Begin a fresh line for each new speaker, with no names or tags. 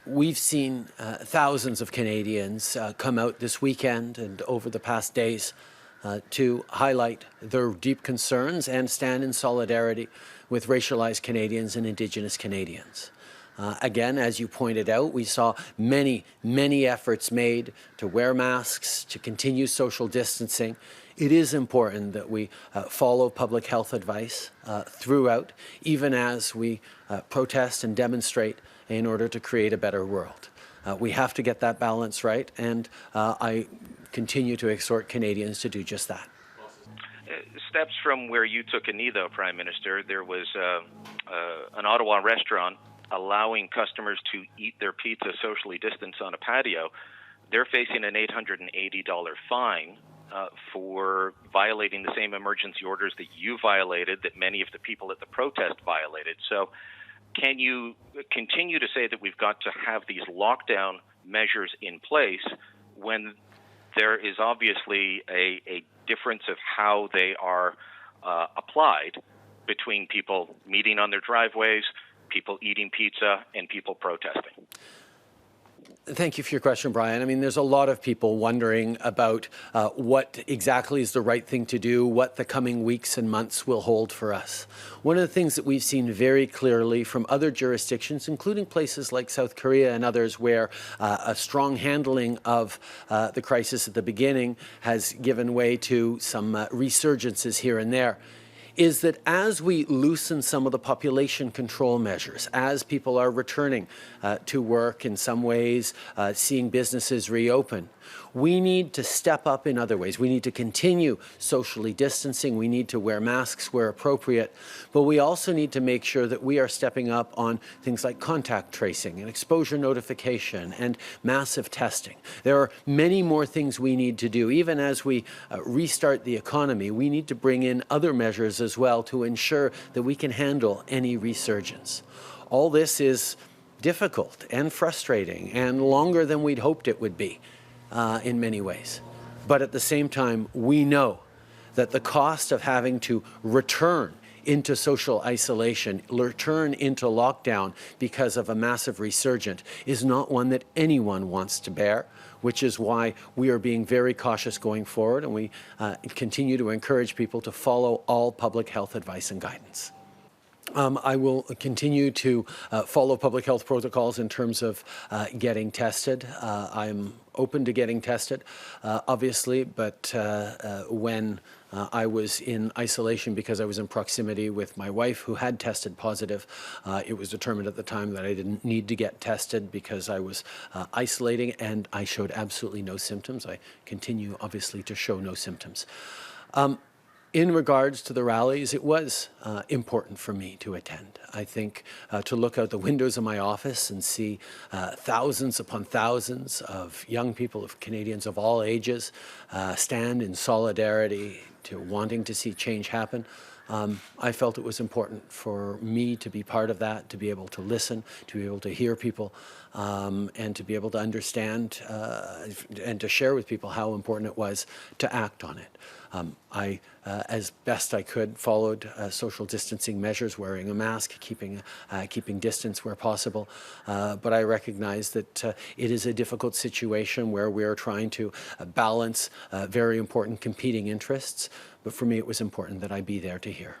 We've seen thousands of Canadians come out this weekend and over the past days to highlight their deep concerns and stand in solidarity with racialized Canadians and Indigenous Canadians. Again, as you pointed out, we saw many efforts made to wear masks, to continue social distancing. It is important that we follow public health advice throughout, even as we protest and demonstrate in order to create a better world. We have to get that balance right, and I continue to exhort Canadians to do just that.
Steps from where you took a knee, though, Prime Minister, there was an Ottawa restaurant allowing customers to eat their pizza socially distanced on a patio. They're facing an $880 fine for violating the same emergency orders that you violated, that many of the people at the protest violated. So can you continue to say that we've got to have these lockdown measures in place when there is obviously a difference of how they are applied between people meeting on their driveways, people eating pizza, and people protesting?
Thank you for your question, Brian. I mean, there's a lot of people wondering about what exactly is the right thing to do, what the coming weeks and months will hold for us. One of the things that we've seen very clearly from other jurisdictions, including places like South Korea and others, where a strong handling of the crisis at the beginning has given way to some resurgences here and there, is that as we loosen some of the population control measures, as people are returning to work, in some ways seeing businesses reopen, we need to step up in other ways. We need to continue socially distancing. We need to wear masks where appropriate. But we also need to make sure that we are stepping up on things like contact tracing and exposure notification and massive testing. There are many more things we need to do. Even as we restart the economy, we need to bring in other measures as well to ensure that we can handle any resurgence. All this is difficult and frustrating and longer than we'd hoped it would be. In many ways. But at the same time, we know that the cost of having to return into social isolation, return into lockdown because of a massive resurgence is not one that anyone wants to bear, which is why we are being very cautious going forward, and we continue to encourage people to follow all public health advice and guidance. I will continue to follow public health protocols in terms of getting tested. I'm open to getting tested, obviously, but when I was in isolation because I was in proximity with my wife who had tested positive, it was determined at the time that I didn't need to get tested because I was isolating and I showed absolutely no symptoms. I continue, obviously, to show no symptoms. In regards to the rallies, it was important for me to attend. I think to look out the windows of my office and see thousands upon thousands of young people, of Canadians of all ages, stand in solidarity to wanting to see change happen. I felt it was important for me to be part of that, to be able to listen, to be able to hear people, and to be able to understand and to share with people how important it was to act on it. I, as best I could, followed social distancing measures, wearing a mask, keeping distance where possible. But I recognize that it is a difficult situation where we are trying to balance very important competing interests. But for me, it was important that I be there to hear.